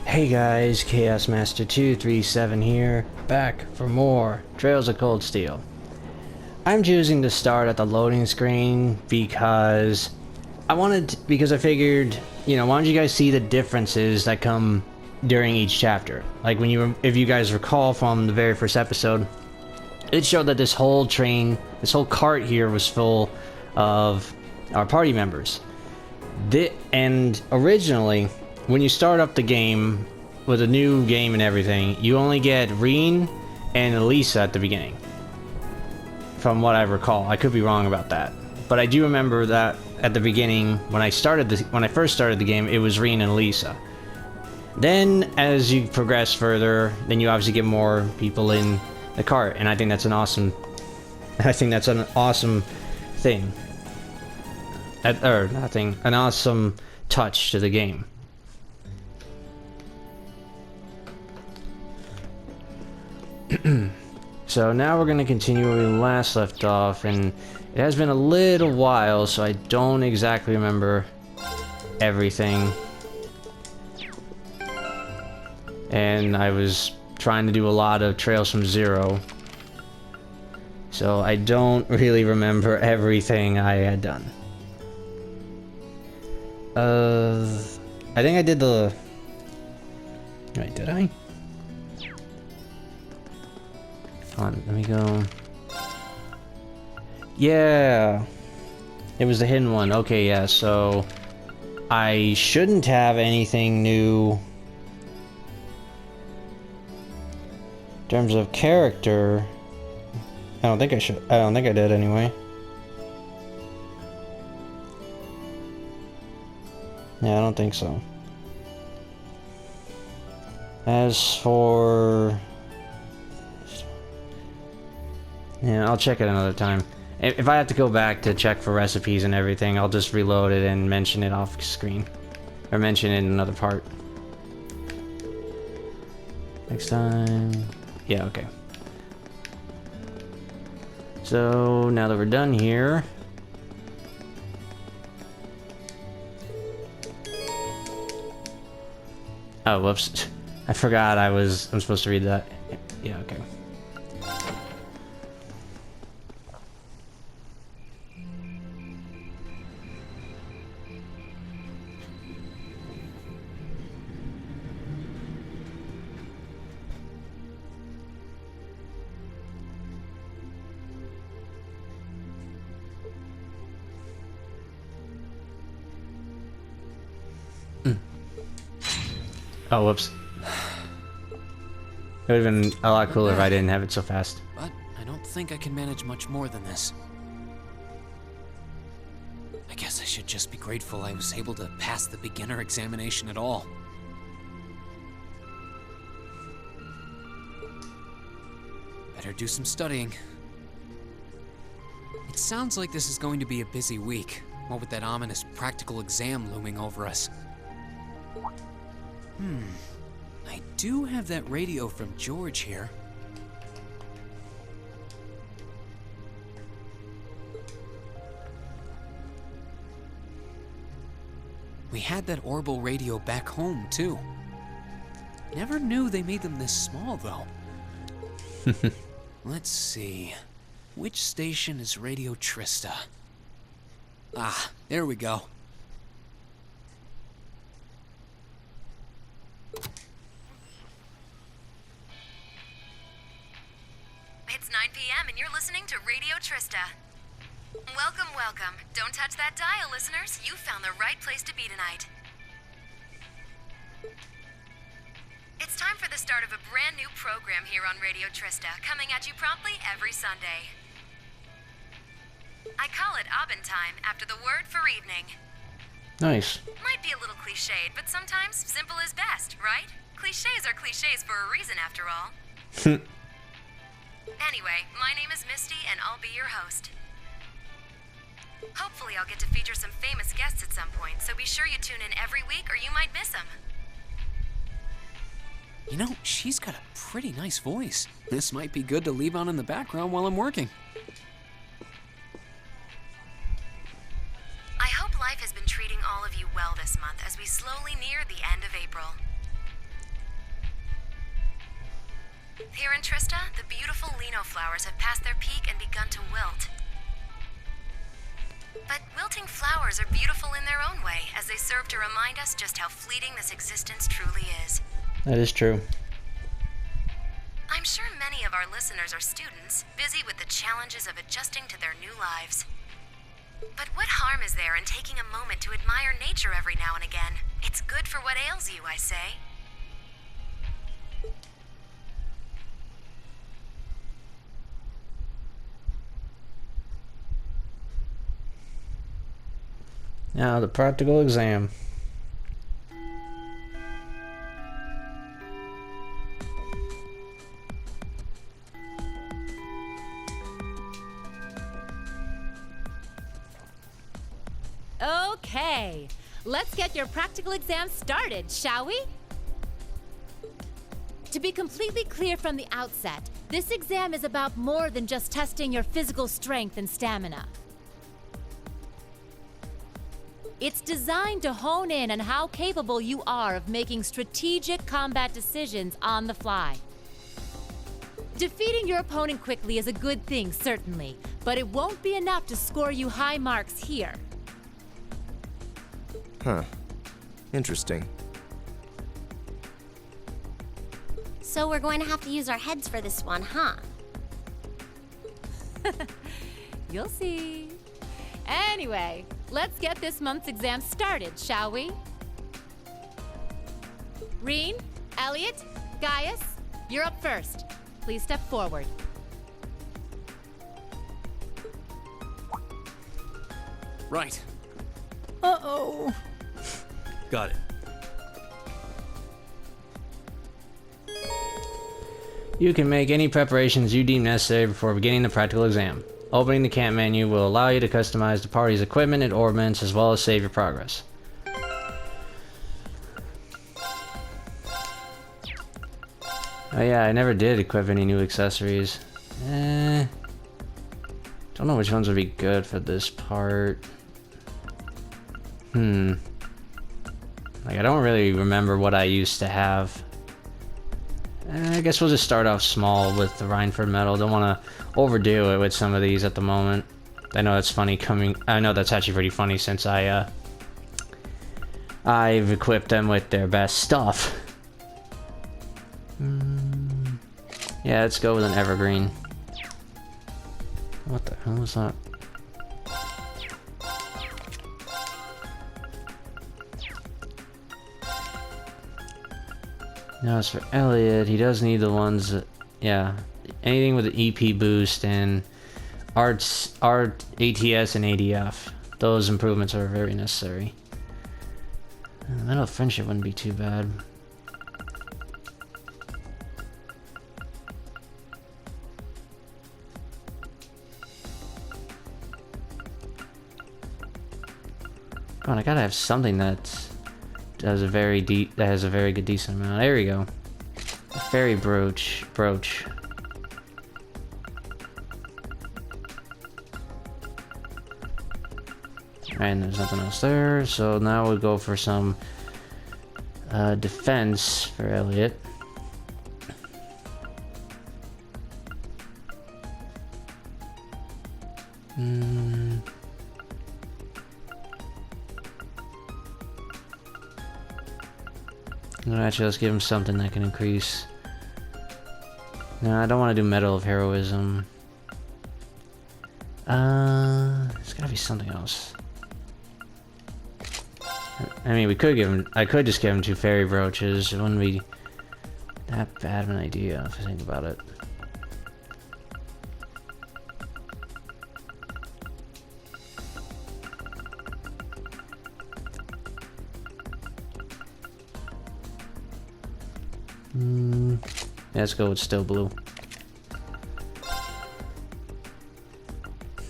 Hey guys, Chaos Master 237 here, back for more Trails of Cold Steel. I'm choosing to start at the loading screen because I figured, why don't you guys see the differences that come during each chapter? Like if you guys recall from the very first episode, it showed that this whole cart here was full of our party members. And originally, when you start up the game with a new game and everything, you only get Rean and Elisa at the beginning. From what I recall, I could be wrong about that, but I do remember that at the beginning, when I first started the game, it was Rean and Elisa. Then, as you progress further, then you obviously get more people in the cart, and I think that's an awesome. Thing. An awesome touch to the game. So now we're going to continue where we last left off, and it has been a little while, so I don't exactly remember everything. And I was trying to do a lot of Trails from Zero, so I don't really remember everything I had done. I think I did the... Wait, did I? Hold on, let me go... Yeah! It was the hidden one. Okay, yeah, so... I shouldn't have anything new... in terms of character... I don't think I did anyway. Yeah, I don't think so. As for... yeah, I'll check it another time. If I have to go back to check for recipes and everything, I'll just reload it and mention it off screen. Or mention it in another part. Next time... yeah, okay. So, now that we're done here... oh, whoops. I forgot I'm supposed to read that. Yeah, okay. Oh, whoops. It would have been a lot cooler if I didn't have it so fast. But I don't think I can manage much more than this. I guess I should just be grateful I was able to pass the beginner examination at all. Better do some studying. It sounds like this is going to be a busy week, what with that ominous practical exam looming over us. I do have that radio from George here. We had that Orbital radio back home, too. Never knew they made them this small, though. Let's see. Which station is Radio Trista? Ah, there we go. It's 9 p.m. and you're listening to Radio Trista. Welcome, welcome. Don't touch that dial, listeners. You found the right place to be tonight. It's time for the start of a brand new program here on Radio Trista, coming at you promptly every Sunday. I call it Abend Time, after the word for evening. Nice. Might be a little cliched, but sometimes simple is best, right? Clichés are clichés for a reason, after all. Anyway, my name is Misty, and I'll be your host. Hopefully I'll get to feature some famous guests at some point, so be sure you tune in every week or you might miss them. You know, she's got a pretty nice voice. This might be good to leave on in the background while I'm working. I hope life has been treating all of you well this month as we slowly near the end of April. Here in Trista, the beautiful lino flowers have passed their peak and begun to wilt. But wilting flowers are beautiful in their own way, as they serve to remind us just how fleeting this existence truly is. That is true. I'm sure many of our listeners are students, busy with the challenges of adjusting to their new lives. But what harm is there in taking a moment to admire nature every now and again? It's good for what ails you, I say. Now, the practical exam. Okay, let's get your practical exam started, shall we? To be completely clear from the outset, this exam is about more than just testing your physical strength and stamina. It's designed to hone in on how capable you are of making strategic combat decisions on the fly. Defeating your opponent quickly is a good thing, certainly, but it won't be enough to score you high marks here. Huh. Interesting. So we're going to have to use our heads for this one, huh? You'll see. Anyway, let's get this month's exam started, shall we? Rean, Elliot, Gaius, you're up first. Please step forward. Right. Uh-oh. Got it. You can make any preparations you deem necessary before beginning the practical exam. Opening the camp menu will allow you to customize the party's equipment and ordnance as well as save your progress. Oh yeah, I never did equip any new accessories. Don't know which ones would be good for this part. Like, I don't really remember what I used to have. I guess we'll just start off small with the Rhineford medal. Don't want to overdo it with some of these at the moment. I know that's funny coming. I know that's actually pretty funny since I've equipped them with their best stuff. Yeah, let's go with an evergreen. What the hell was that? Now as for Elliot, he does need the ones that, yeah, anything with an EP boost and art, ATS, and ADF. Those improvements are very necessary. Medal of Friendship wouldn't be too bad. Come on, I gotta have something that has a very good decent amount. There we go. A fairy brooch. And there's nothing else there, so now we'll go for some defense for Elliot. Actually, let's give him something that can increase. No, I don't want to do Medal of Heroism. There's gotta be something else. I mean, we could give him. I could just give him 2 fairy brooches. It wouldn't be that bad of an idea if I think about it. Yeah, let's go with still blue.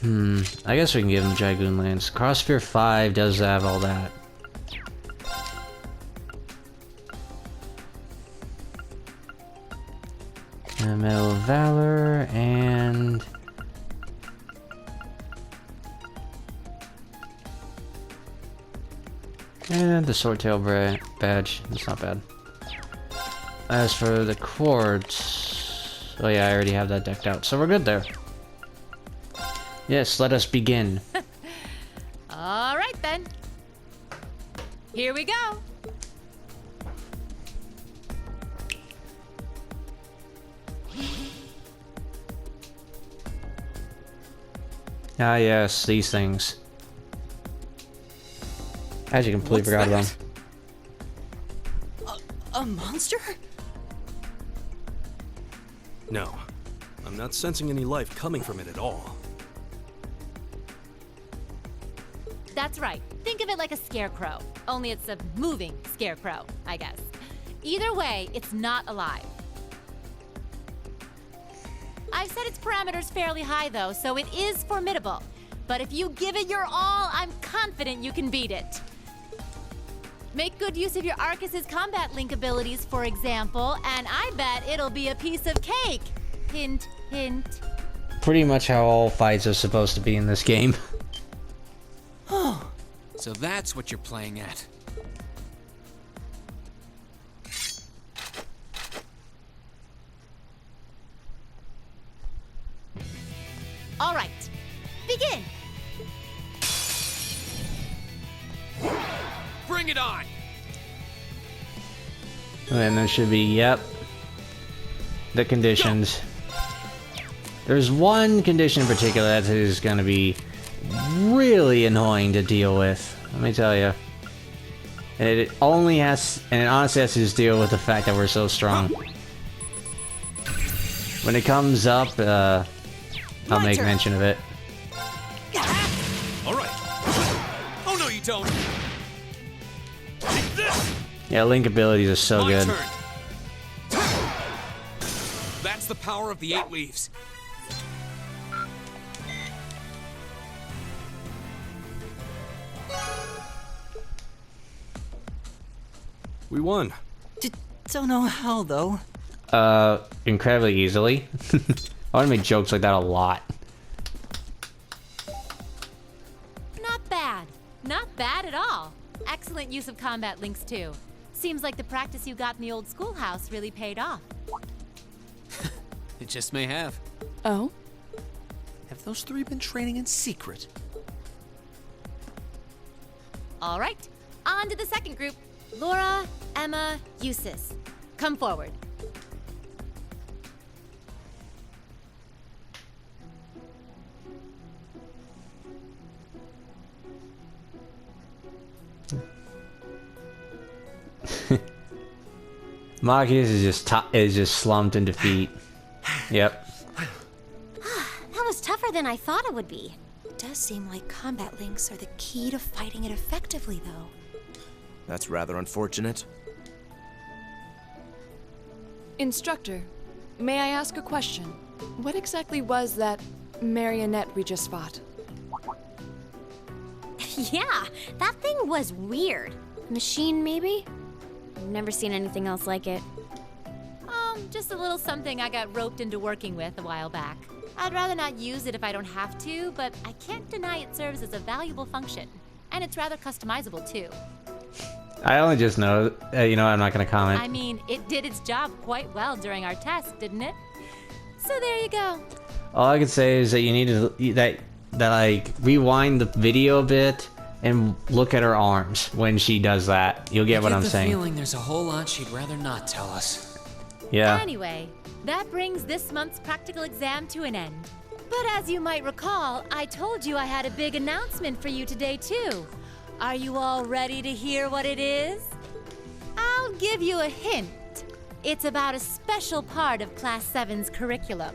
I guess we can give him Dragoon Lance. Crossfear 5 does have all that. And Medal of Valor and the Swordtail badge. That's not bad. As for the quartz, Oh yeah, I already have that decked out, so we're good there. Yes, let us begin. All right, then. Here we go. Ah yes, these things. I actually completely forgot about them. A monster? No, I'm not sensing any life coming from it at all. That's right. Think of it like a scarecrow. Only it's a moving scarecrow, I guess. Either way, it's not alive. I've set its parameters fairly high, though, so it is formidable. But if you give it your all, I'm confident you can beat it. Make good use of your Arcus's combat link abilities, for example, and I bet it'll be a piece of cake. Hint, hint. Pretty much how all fights are supposed to be in this game. So that's what you're playing at. All right, begin. Bring it on! And there should be, yep, the conditions. There's one condition in particular that is going to be really annoying to deal with, let me tell you. And it honestly has to just deal with the fact that we're so strong. When it comes up, I'll make mention of it. All right. Oh no, you don't. Take this. Yeah, link abilities are so My good. turn. That's the power of the 8 leaves. We won. Don't know how, though. Incredibly easily. I want to make jokes like that a lot. Not bad. Not bad at all. Excellent use of combat links, too. Seems like the practice you got in the old schoolhouse really paid off. It just may have. Oh? Have those three been training in secret? All right, on to the second group. Laura, Emma, Eustace. Come forward. Marcus is just slumped in defeat. Yep. That was tougher than I thought it would be. It does seem like combat links are the key to fighting it effectively, though. That's rather unfortunate. Instructor, may I ask a question? What exactly was that marionette we just fought? Yeah, that thing was weird. Machine, maybe? I've never seen anything else like it. Just a little something I got roped into working with a while back. I'd rather not use it if I don't have to, but I can't deny it serves as a valuable function. And it's rather customizable, too. I only just know, you know, I'm not going to comment. I mean, it did its job quite well during our test, didn't it? So there you go. All I can say is that you need to like rewind the video a bit and look at her arms when she does that. You'll get what I'm saying. I get the feeling there's a whole lot she'd rather not tell us. Yeah. Anyway, that brings this month's practical exam to an end. But as you might recall, I told you I had a big announcement for you today, too. Are you all ready to hear what it is? I'll give you a hint. It's about a special part of Class VII's curriculum.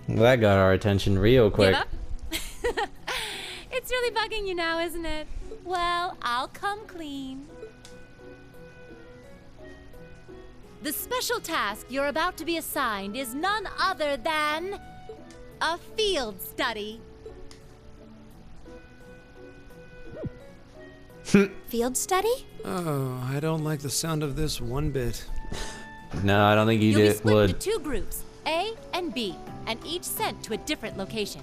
Well, that got our attention real quick. Give up? It's really bugging you now, isn't it? Well, I'll come clean. The special task you're about to be assigned is none other than a field study. Field study? Oh, I don't like the sound of this one bit. No, I don't think you You'll be did. split Would. into 2 groups, A and B, and each sent to a different location.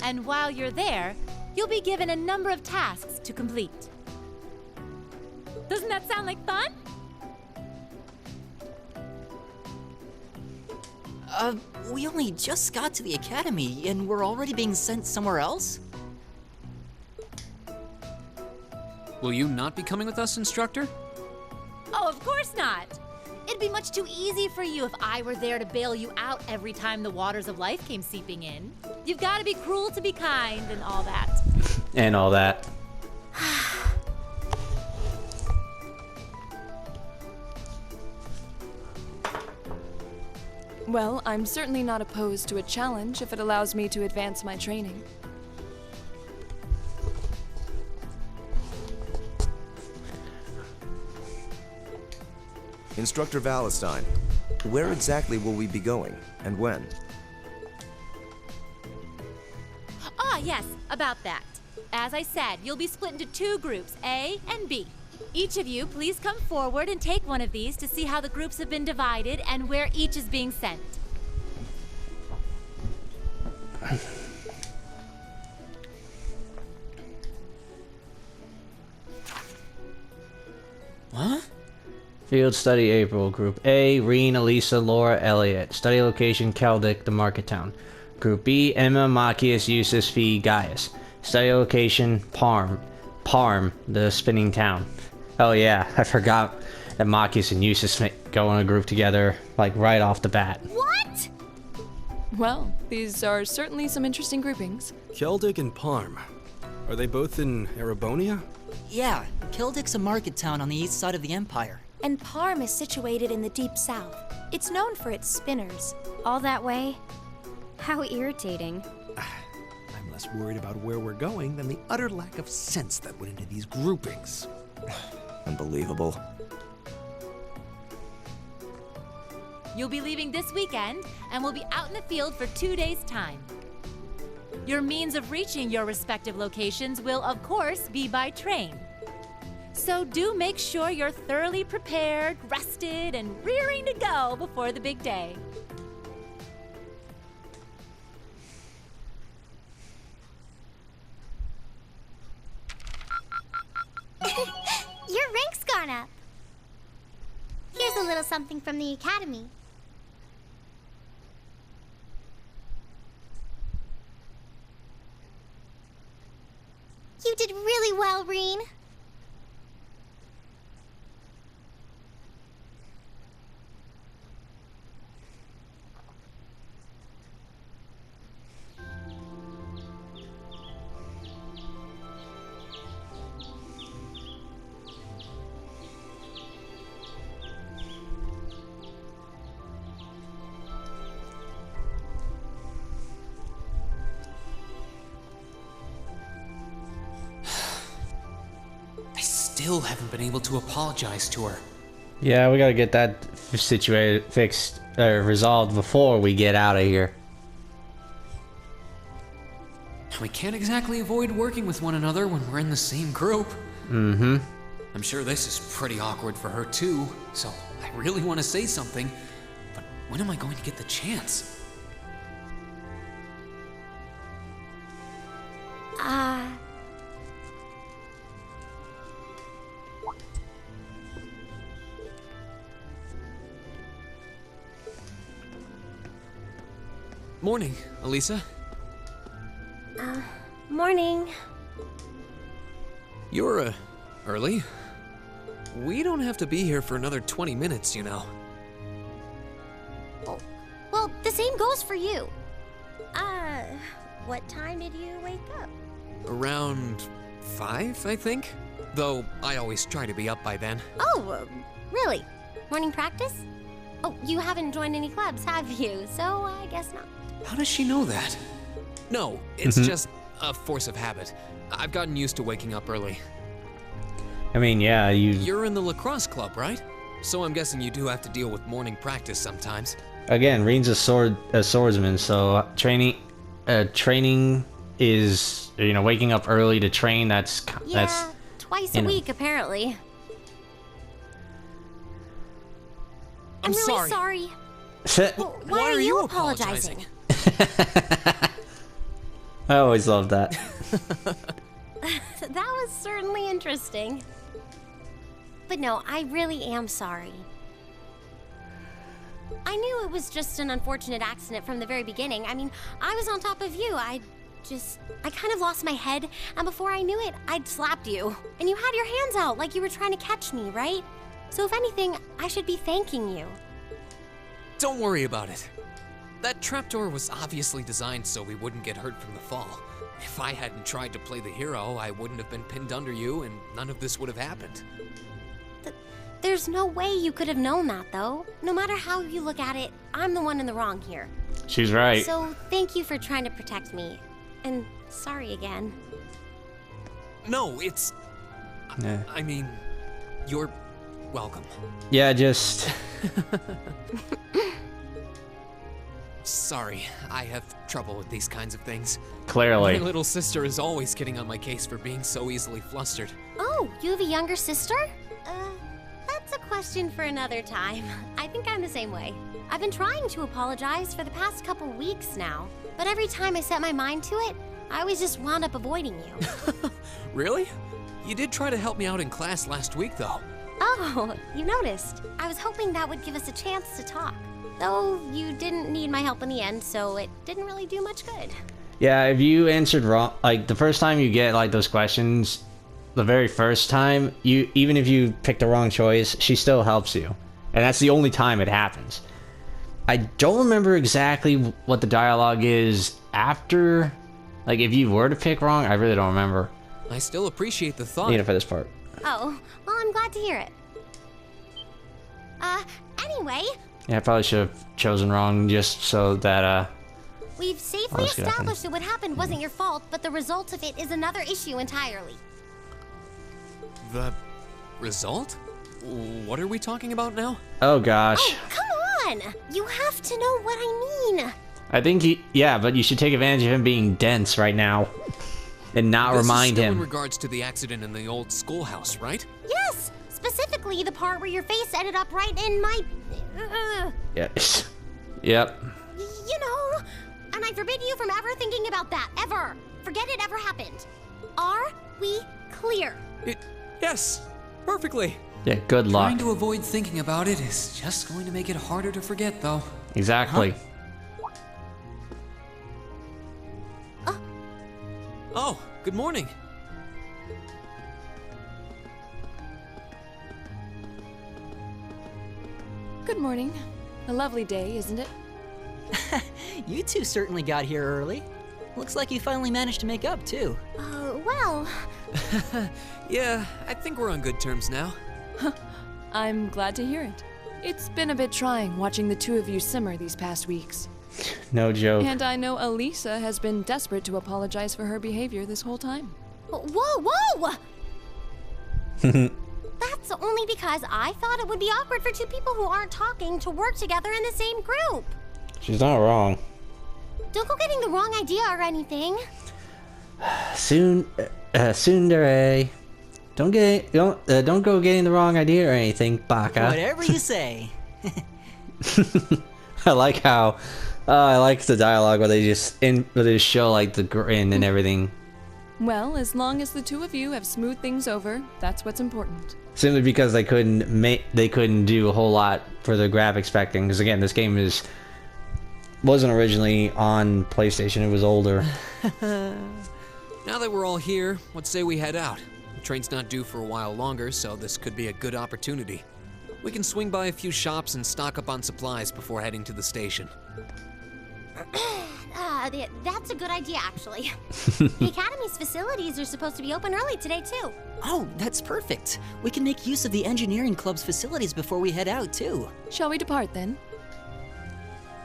And while you're there, you'll be given a number of tasks to complete. Doesn't that sound like fun? We only just got to the academy, and we're already being sent somewhere else? Will you not be coming with us, instructor? Oh, of course not. It'd be much too easy for you if I were there to bail you out every time the waters of life came seeping in. You've got to be cruel to be kind and all that. And all that. Well, I'm certainly not opposed to a challenge if it allows me to advance my training. Instructor Valentine, where exactly will we be going, and when? Ah, yes, about that. As I said, you'll be split into 2 groups, A and B. Each of you, please come forward and take one of these to see how the groups have been divided and where each is being sent. What? Field study April. Group A, Rean, Elisa, Laura, Elliot. Study location Celtic, the market town. Group B, Emma, Machias, Eustace, Fee, Gaius. Study location Parm, the spinning town. Oh yeah, I forgot that Machias and Eustace go in a group together, like right off the bat. What? Well, these are certainly some interesting groupings. Celtic and Parm. Are they both in Erebonia? Yeah, Kildik's a market town on the east side of the Empire. And Parm is situated in the deep south. It's known for its spinners. All that way? How irritating. I'm less worried about where we're going than the utter lack of sense that went into these groupings. Unbelievable. You'll be leaving this weekend, and we'll be out in the field for 2 days' time. Your means of reaching your respective locations will, of course, be by train. So do make sure you're thoroughly prepared, rested, and rearing to go before the big day. Your rank's gone up. Here's a little something from the academy. You did really well, Rean. Still haven't been able to apologize to her. Yeah, we gotta get that resolved before we get out of here. We can't exactly avoid working with one another when we're in the same group. Mm-hmm. I'm sure this is pretty awkward for her too, so I really want to say something, but when am I going to get the chance? Morning, Elisa. Morning. You're, early. We don't have to be here for another 20 minutes, you know. Oh, well, the same goes for you. What time did you wake up? Around 5, I think? Though I always try to be up by then. Oh, really? Morning practice? Oh, you haven't joined any clubs, have you? So I guess not. How does she know that? No, it's just a force of habit. I've gotten used to waking up early. I mean, yeah, You're in the lacrosse club, right? So I'm guessing you do have to deal with morning practice sometimes. Again, Rean's a swordsman, so training is, waking up early to train. That's twice a week apparently. I'm really sorry. Well, why are you apologizing? I always love that. That was certainly interesting. but no, I really am sorry. I knew it was just an unfortunate accident from the very beginning. I mean, I was on top of you. I kind of lost my head, and before I knew it, I'd slapped you. And you had your hands out like you were trying to catch me, right? So if anything, I should be thanking you. Don't worry about it. That trapdoor was obviously designed so we wouldn't get hurt from the fall. If I hadn't tried to play the hero, I wouldn't have been pinned under you, and none of this would have happened. There's no way you could have known that, though. No matter how you look at it, I'm the one in the wrong here. She's right. So thank you for trying to protect me. And sorry again. No, it's... Yeah. I mean, you're welcome. Yeah, just... Sorry, I have trouble with these kinds of things. Clearly. My little sister is always getting on my case for being so easily flustered. Oh, you have a younger sister? That's a question for another time. I think I'm the same way. I've been trying to apologize for the past couple weeks now, but every time I set my mind to it, I always just wound up avoiding you. Really? You did try to help me out in class last week, though. Oh, you noticed. I was hoping that would give us a chance to talk. Though you didn't need my help in the end, so it didn't really do much good. Yeah, if you answered wrong, like the first time you get like those questions, the very first time, even if you pick the wrong choice, she still helps you. And that's the only time it happens. I don't remember exactly what the dialogue is after, like if you were to pick wrong, I really don't remember. I still appreciate the thought. Need it for this part. Oh, well, I'm glad to hear it. Anyway... Yeah, I probably should have chosen wrong just so that, We've safely established that what happened wasn't your fault, but the result of it is another issue entirely. The result? What are we talking about now? Oh gosh. Oh, come on! You have to know what I mean. I think yeah, but you should take advantage of him being dense right now. And not remind this is still him. in regards to the accident in the old schoolhouse, right? Yes! Specifically the part where your face ended up right in my... Yes. Yep. You know, and I forbid you from ever thinking about that, ever. Forget it ever happened. Are we clear? Yes, perfectly. Yeah, good luck. Trying to avoid thinking about it is just going to make it harder to forget, though. Exactly. Oh, good morning. Good morning. A lovely day, isn't it? You two certainly got here early. Looks like you finally managed to make up, too. Well... Yeah, I think we're on good terms now. I'm glad to hear it. It's been a bit trying watching the two of you simmer these past weeks. No joke. And I know Elisa has been desperate to apologize for her behavior this whole time. Whoa! That's only because I thought it would be awkward for two people who aren't talking to work together in the same group. She's not wrong. Don't go getting the wrong idea or anything. Tsundere. Don't go getting the wrong idea or anything, Baka. Whatever you say. I like how I like the dialogue where they just show like the grin and everything. Well, as long as the two of you have smoothed things over, that's what's important. Simply because they couldn't do a whole lot for the graphics spectrum, because again, this game wasn't originally on PlayStation, it was older. Now that we're all here, let's say we head out. The train's not due for a while longer, so this could be a good opportunity. We can swing by a few shops and stock up on supplies before heading to the station. That's a good idea, actually. The Academy's facilities are supposed to be open early today, too. Oh, that's perfect. We can make use of the engineering club's facilities before we head out, too. Shall we depart, then?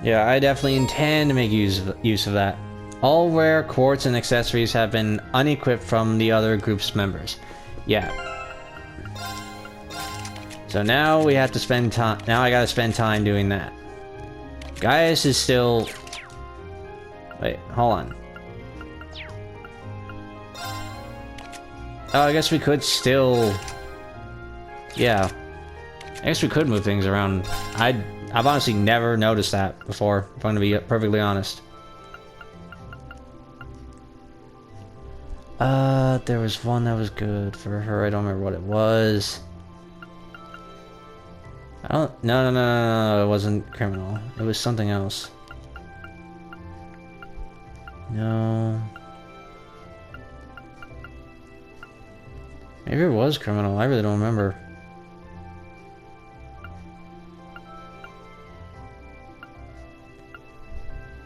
Yeah, I definitely intend to make use of that. All rare quartz and accessories have been unequipped from the other group's members. Yeah. So now we have to spend time. Now I gotta spend time doing that. Gaius is still... Wait, hold on. Oh, I guess we could still... Yeah. I guess we could move things around. I've honestly never noticed that before, if I'm gonna be perfectly honest. There was one that was good for her. I don't remember what it was. I don't... No, it wasn't criminal. It was something else. No. Maybe it was criminal. I really don't remember.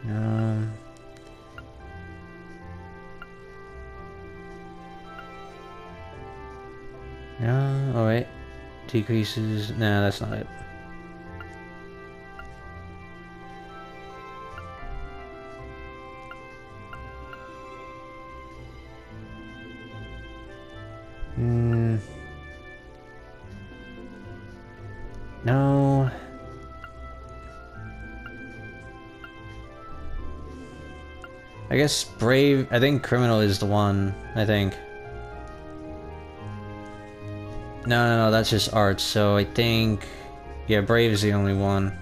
No. Oh wait. Decreases. Nah, that's not it. No. I guess brave. I think criminal is the one. I think. No, that's just arts. So I think, yeah, brave is the only one.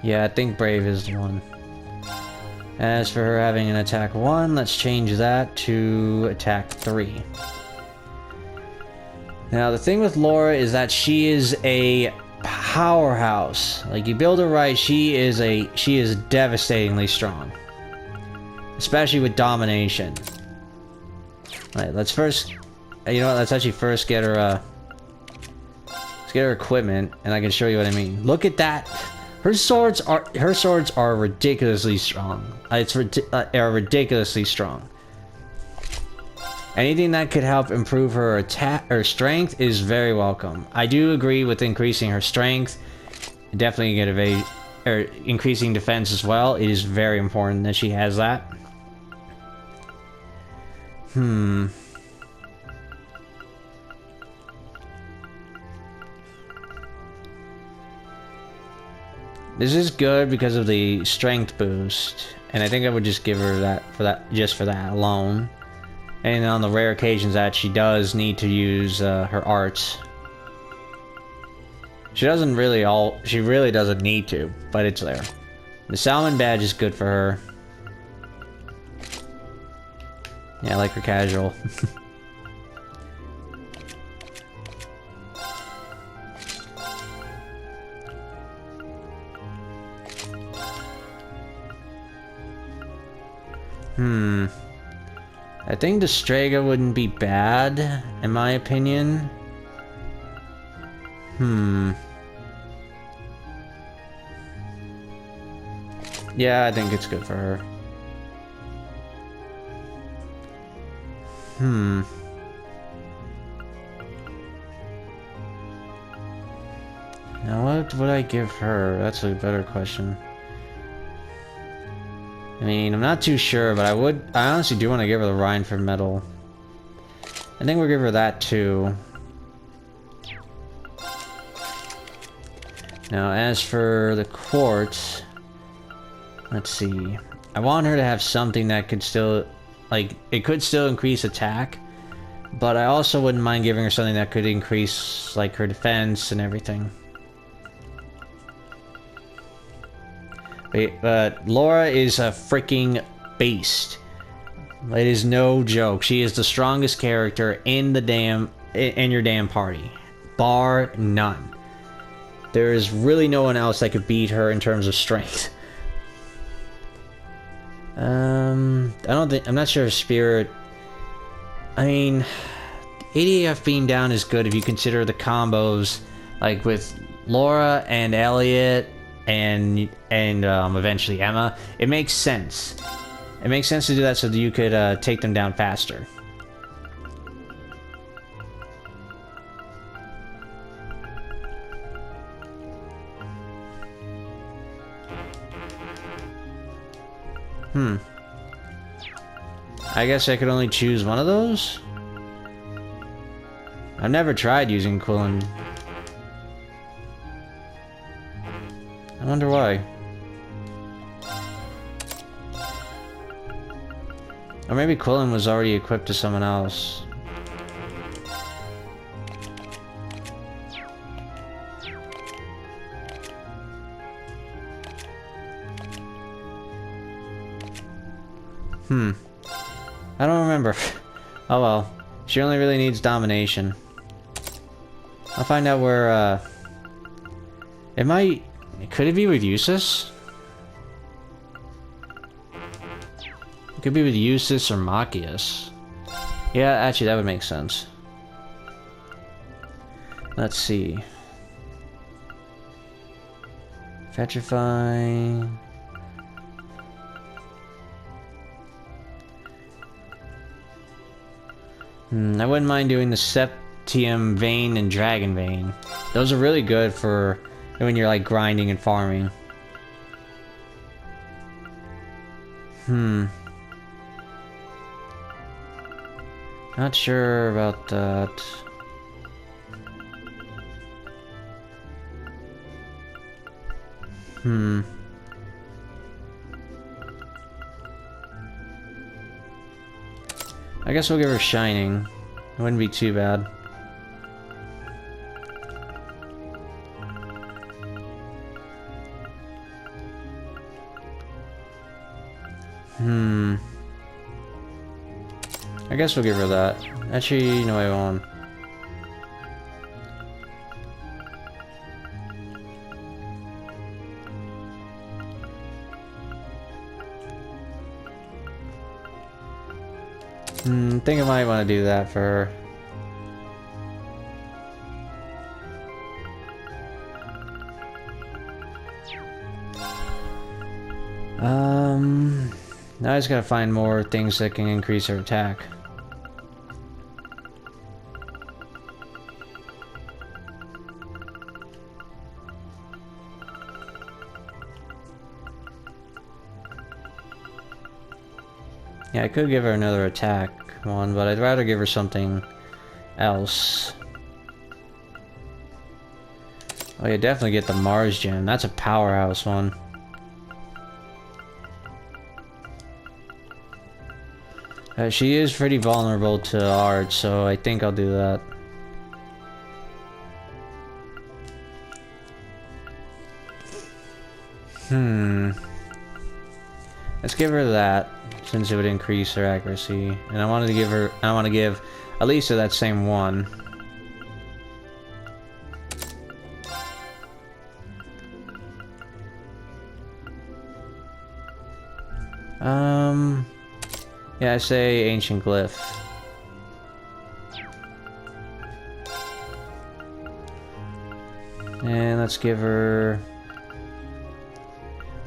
Yeah, I think brave is the one. As for her having an attack 1, let's change that to attack 3. Now, the thing with Laura is that she is a powerhouse. Like, you build her right, she is devastatingly strong. Especially with domination. Alright, let's first... You know what, let's actually first get her, let's get her equipment, and I can show you what I mean. Look at that! Her swords are ridiculously strong. Are ridiculously strong. Anything that could help improve her attack or strength is very welcome. I do agree with increasing her strength. Definitely get evade or increasing defense as well. It is very important that she has that. This is good because of the strength boost, and I think I would just give her that for that alone. And on the rare occasions that she does need to use her arts, she really doesn't need to, but it's there. The Salmon badge is good for her. Yeah, I like her casual. I think the Strega wouldn't be bad, in my opinion. Yeah, I think it's good for her. Now what would I give her? That's a better question. I mean, I'm not too sure, but I honestly do want to give her the Rhineford medal. I think we'll give her that too. Now, as for the quartz, let's see. I want her to have something that could still, like, it could still increase attack, but I also wouldn't mind giving her something that could increase, like, her defense and everything. But Laura is a freaking beast. It is no joke. She is the strongest character in your damn party, bar none. There is really no one else that could beat her in terms of strength. I'm not sure if Spirit. I mean, ADF being down is good if you consider the combos, like with Laura and Elliot. And eventually Emma. It makes sense. It makes sense to do that so that you could take them down faster. I guess I could only choose one of those? I've never tried using Quillen. I wonder why. Or maybe Quillen was already equipped to someone else. I don't remember. Oh well. She only really needs domination. I'll find out where, it might... Could it be with Eustace? It could be with Eustace or Machias. Yeah, actually that would make sense. Let's see. Petrify... I wouldn't mind doing the Septium Vein and Dragon Vein. Those are really good for when you're like grinding and farming. Not sure about that. I guess we'll give her Shining. It wouldn't be too bad. I guess we'll give her that. Actually, no, I won't. Think I might want to do that for her. Now I just gotta find more things that can increase her attack. Yeah, I could give her another attack one, but I'd rather give her something else. Oh yeah, definitely get the Mars gem. That's a powerhouse one. She is pretty vulnerable to art, so I think I'll do that. Let's give her that, since it would increase her accuracy. And I want to give Elisa that same one. Yeah, I say Ancient Glyph. And let's give her...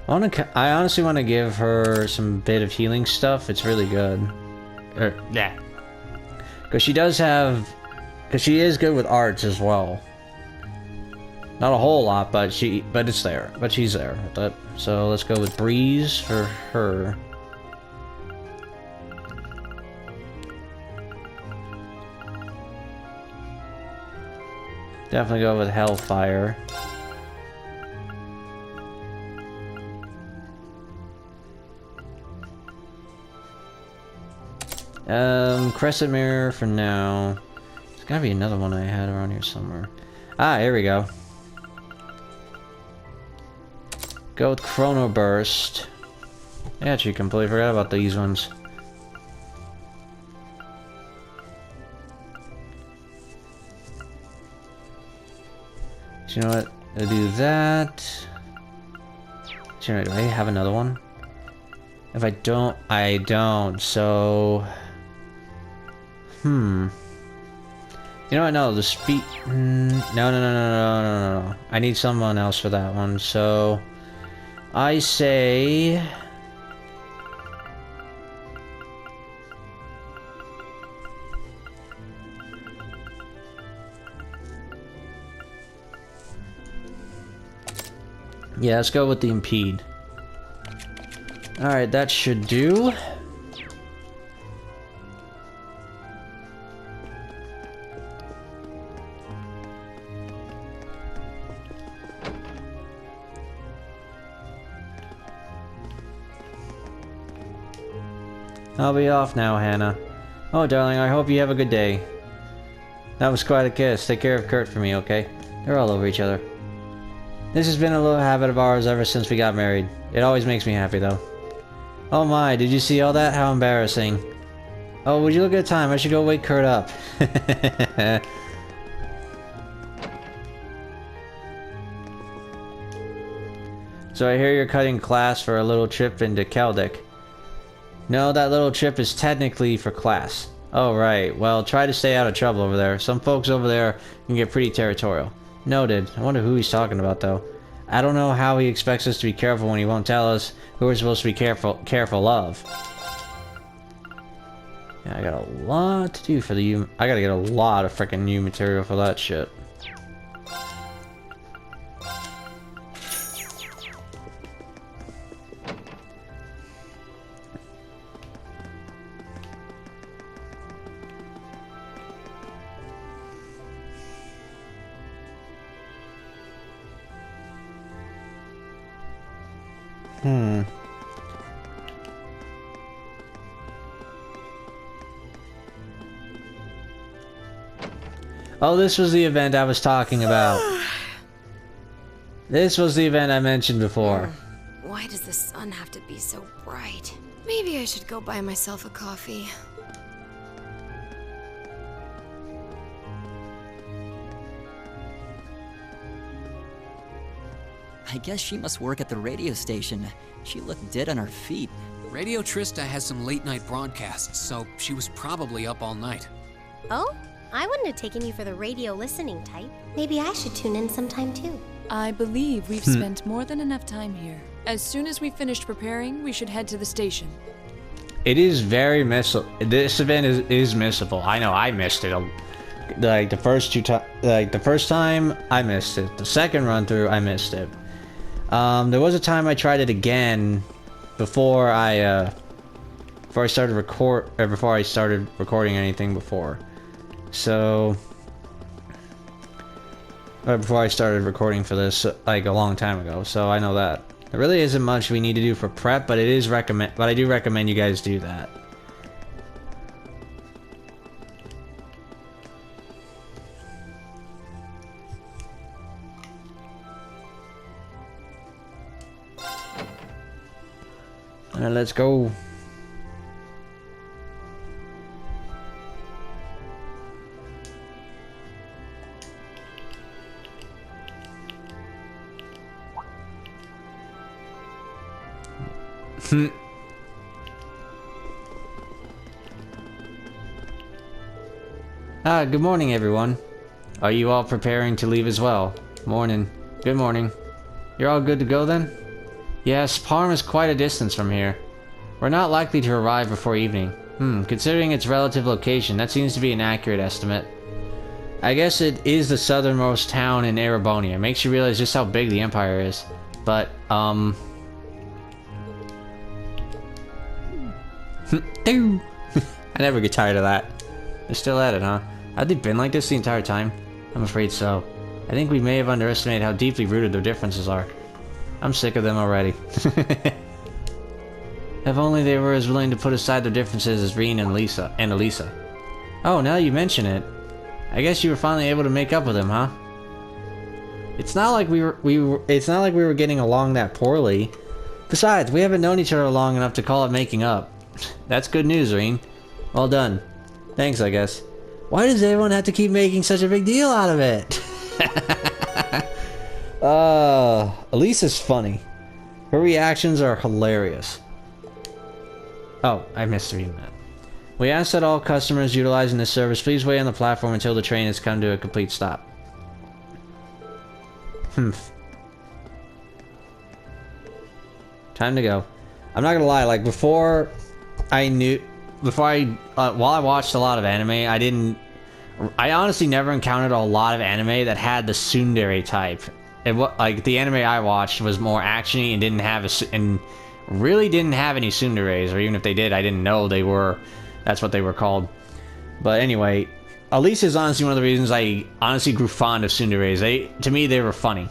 I honestly want to give her some bit of healing stuff. It's really good. Yeah. Because she does have... Because she is good with arts as well. Not a whole lot, but it's there. But she's there. So let's go with Breeze for her. Definitely go with Hellfire. Crescent Mirror for now. There's gotta be another one I had around here somewhere. Ah, here we go. Go with Chrono Burst. I actually completely forgot about these ones. You know what? I'll do that. Do I have another one? If I don't, I don't. So, You know what? No, the speed. No. I need someone else for that one. So, I say. Yeah, let's go with the Impede. Alright, that should do. I'll be off now, Hannah. Oh, darling, I hope you have a good day. That was quite a kiss. Take care of Kurt for me, okay? They're all over each other. This has been a little habit of ours ever since we got married. It always makes me happy, though. Oh my, did you see all that? How embarrassing. Oh, would you look at the time? I should go wake Kurt up. So I hear you're cutting class for a little trip into Keldek. No, that little trip is technically for class. Oh, right. Well, try to stay out of trouble over there. Some folks over there can get pretty territorial. Noted. I wonder who he's talking about, though. I don't know how he expects us to be careful when he won't tell us who we're supposed to be careful of. Yeah, I got a lot to do for the I gotta get a lot of freaking new material for that shit. Oh, this was the event I was talking about. This was the event I mentioned before. Why does the sun have to be so bright? Maybe I should go buy myself a coffee. I guess she must work at the radio station. She looked dead on her feet. Radio Trista has some late-night broadcasts, so she was probably up all night. Oh? I wouldn't have taken you for the radio listening type. Maybe I should tune in sometime too. I believe we've spent more than enough time here. As soon as we finished preparing, we should head to the station. It is very missable. This event is missable. I know I missed it. Like the first the first time I missed it. The second run through I missed it. There was a time I tried it again before I started recording anything before. So before I started recording for this, like a long time ago. So I know that there really isn't much we need to do for prep, but I do recommend you guys do that. Alright, let's go. Good morning, everyone. Are you all preparing to leave as well? Morning. Good morning. You're all good to go then? Yes, Parm is quite a distance from here. We're not likely to arrive before evening. Considering its relative location, that seems to be an accurate estimate. I guess it is the southernmost town in Erebonia. Makes you realize just how big the Empire is. But, I never get tired of that. They're still at it, huh? Have they been like this the entire time? I'm afraid so. I think we may have underestimated how deeply rooted their differences are. I'm sick of them already. If only they were as willing to put aside their differences as Rean and Elisa. Oh, now that you mention it, I guess you were finally able to make up with them, huh? It's not like we were getting along that poorly. Besides, we haven't known each other long enough to call it making up. That's good news, Rean. Well done. Thanks, I guess. Why does everyone have to keep making such a big deal out of it? Elisa's funny. Her reactions are hilarious. Oh, I missed reading that. We ask that all customers utilizing this service please wait on the platform until the train has come to a complete stop. Time to go. I'm not gonna lie, like while I watched a lot of anime, I honestly never encountered a lot of anime that had the tsundere type. Like the anime I watched was more actiony and really didn't have any tsunderes, or even if they did, I didn't know that's what they were called. But anyway, Elisa is honestly one of the reasons I honestly grew fond of tsunderes. To me, they were funny.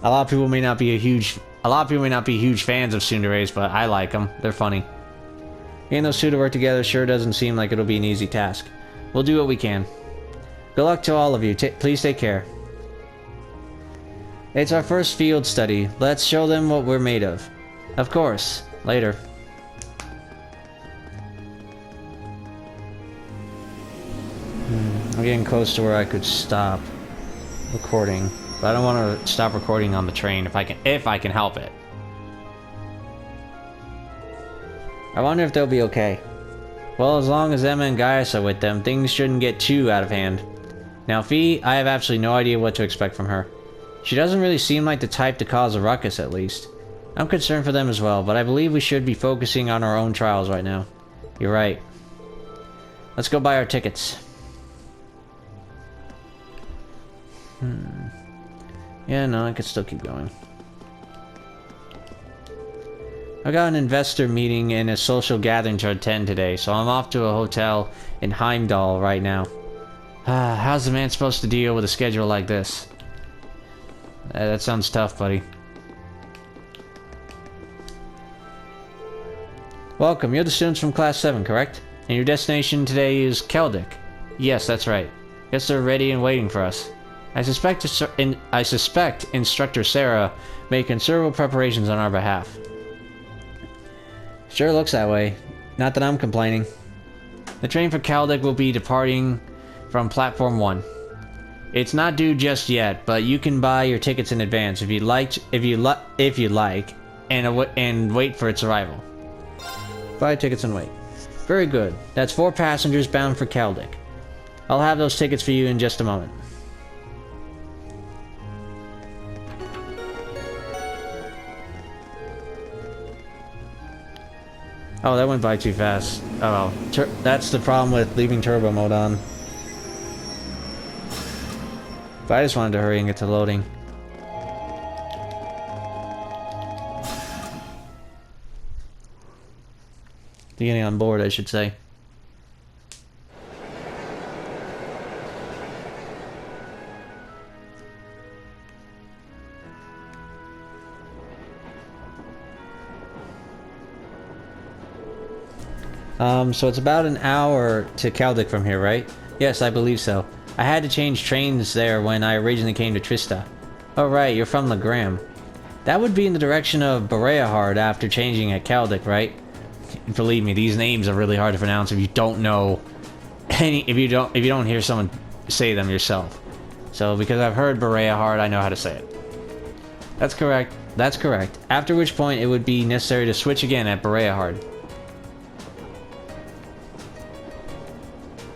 A lot of people may not be huge fans of tsunderes, but I like them. They're funny. Getting those two to work together sure doesn't seem like it'll be an easy task. We'll do what we can. Good luck to all of you. Please take care. It's our first field study. Let's show them what we're made of. Of course. Later. I'm getting close to where I could stop recording. But I don't want to stop recording on the train if I can help it. I wonder if they'll be okay. Well, as long as Emma and Gaius are with them, things shouldn't get too out of hand. Now, Fee, I have absolutely no idea what to expect from her. She doesn't really seem like the type to cause a ruckus, at least. I'm concerned for them as well, but I believe we should be focusing on our own trials right now. You're right. Let's go buy our tickets. Yeah, no, I could still keep going. I got an investor meeting and a social gathering to attend today, so I'm off to a hotel in Heimdall right now. How's the man supposed to deal with a schedule like this? That sounds tough, buddy. Welcome, you're the students from Class VII, correct? And your destination today is Keldic. Yes, that's right. Guess they're ready and waiting for us. I suspect Instructor Sarah made considerable preparations on our behalf. Sure looks that way. Not that I'm complaining. The train for Keldic will be departing from Platform 1. It's not due just yet, but you can buy your tickets in advance if you like, and wait for its arrival. Buy tickets and wait. Very good. That's 4 passengers bound for Keldic. I'll have those tickets for you in just a moment. Oh, that went by too fast. Oh well. That's the problem with leaving turbo mode on. But I just wanted to hurry and get to loading. Getting on board, I should say. So it's about an hour to Keldic from here, right? Yes, I believe so. I had to change trains there when I originally came to Trista. Oh right, you're from Legram. That would be in the direction of Bereahard after changing at Keldic, right? Believe me, these names are really hard to pronounce if you don't know if you don't hear someone say them yourself. So because I've heard Bereahard, I know how to say it. That's correct. That's correct. After which point it would be necessary to switch again at Bereahard.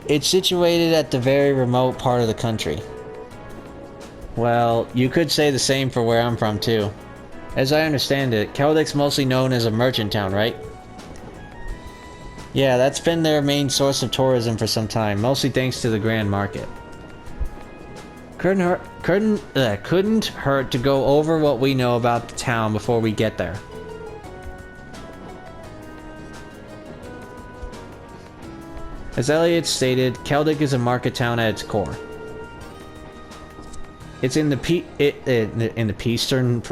It's situated at the very remote part of the country. Well, you could say the same for where I'm from too. As I understand it, Keldic's mostly known as a merchant town, right? Yeah, that's been their main source of tourism for some time, mostly thanks to the Grand Market. Couldn't hurt to go over what we know about the town before we get there. As Elliot stated, Keldic is a market town at its core. It's in the Peastern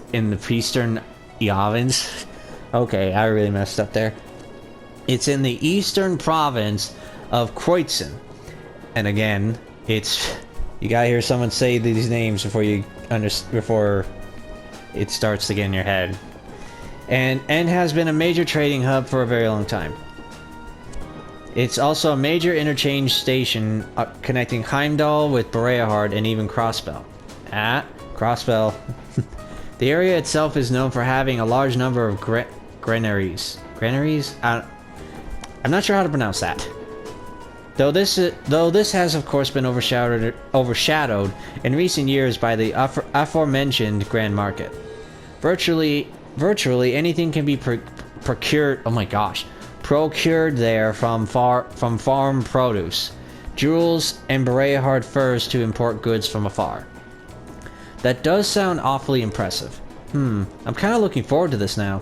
Iavans. Okay, I really messed up there. It's in the eastern province of Kreutzen. And again, it's you gotta hear someone say these names before it starts to get in your head. And has been a major trading hub for a very long time. It's also a major interchange station connecting Heimdall with Bereahard and even Crossbell. Crossbell. The area itself is known for having a large number of granaries. Granaries? I'm not sure how to pronounce that. Though this has of course been overshadowed in recent years by the aforementioned Grand Market. Virtually anything can be procured. Oh my gosh. Procured there from farm produce, jewels, and Bereahard furs to import goods from afar. That does sound awfully impressive. I'm kind of looking forward to this now.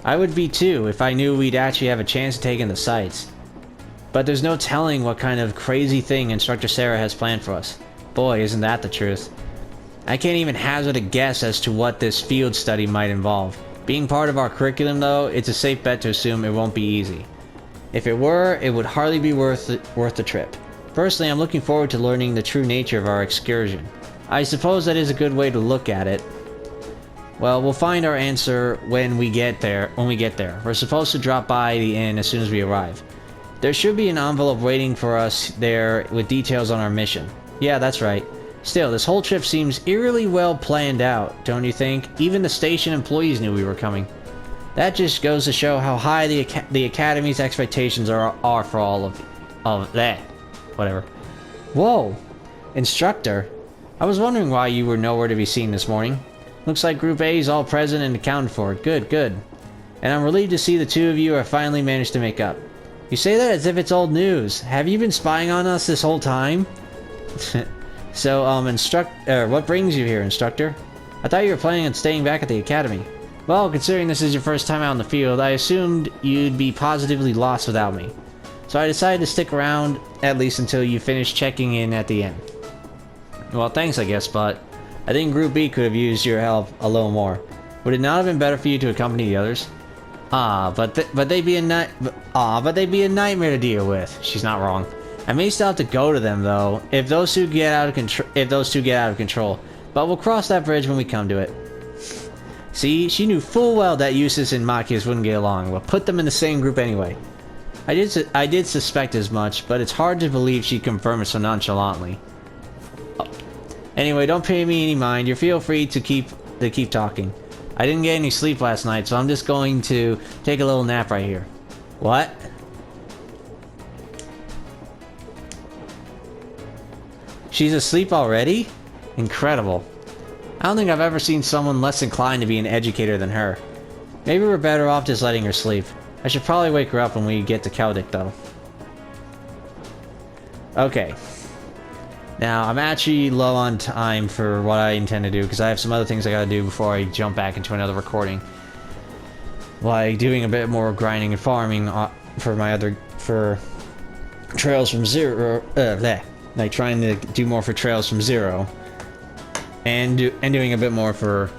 I would be too if I knew we'd actually have a chance to take in the sights. But there's no telling what kind of crazy thing Instructor Sarah has planned for us. Boy, isn't that the truth. I can't even hazard a guess as to what this field study might involve. Being part of our curriculum though, it's a safe bet to assume it won't be easy. If it were, it would hardly be worth the trip. Personally, I'm looking forward to learning the true nature of our excursion. I suppose that is a good way to look at it. Well, we'll find our answer when we get there. We're supposed to drop by the inn as soon as we arrive. There should be an envelope waiting for us there with details on our mission. Yeah, that's right. Still, this whole trip seems eerily well planned out, don't you think? Even the station employees knew we were coming. That just goes to show how high the Academy's expectations are for all of that. Whatever. Whoa! Instructor? I was wondering why you were nowhere to be seen this morning. Looks like Group A is all present and accounted for. Good, good. And I'm relieved to see the two of you have finally managed to make up. You say that as if it's old news. Have you been spying on us this whole time? So, what brings you here, Instructor? I thought you were planning on staying back at the Academy. Well, considering this is your first time out in the field, I assumed you'd be positively lost without me. So I decided to stick around, at least until you finish checking in at the end. Well, thanks, I guess, but I think Group B could have used your help a little more. Would it not have been better for you to accompany the others? But they'd be a nightmare to deal with. She's not wrong. I may still have to go to them though, if those two get out of control. But we'll cross that bridge when we come to it. See, she knew full well that Eustace and Machias wouldn't get along. We'll put them in the same group anyway. I did suspect as much, but it's hard to believe she'd confirm it so nonchalantly. Oh. Anyway, don't pay me any mind. You feel free to keep talking. I didn't get any sleep last night, so I'm just going to take a little nap right here. What? She's asleep already? Incredible. I don't think I've ever seen someone less inclined to be an educator than her. Maybe we're better off just letting her sleep. I should probably wake her up when we get to Caldic, though. Okay. Now, I'm actually low on time for what I intend to do, because I have some other things I gotta do before I jump back into another recording. Like doing a bit more grinding and farming for Trails from Zero, like trying to do more for Trails from Zero. And doing a bit more for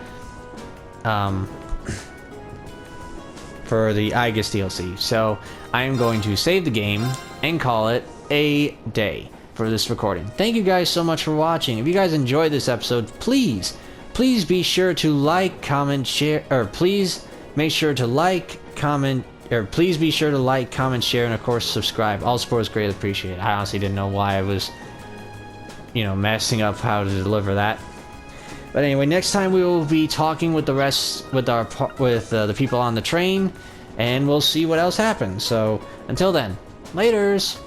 the Aegis DLC. So, I am going to save the game and call it a day for this recording. Thank you guys so much for watching. If you guys enjoyed this episode, please be sure to like, comment, share, or please make sure to like, comment, or please be sure to like, comment, share, and of course subscribe. All support is greatly appreciated. I honestly didn't know why I was, messing up how to deliver that. But anyway, next time we will be talking with the people on the train, and we'll see what else happens. So until then, laters.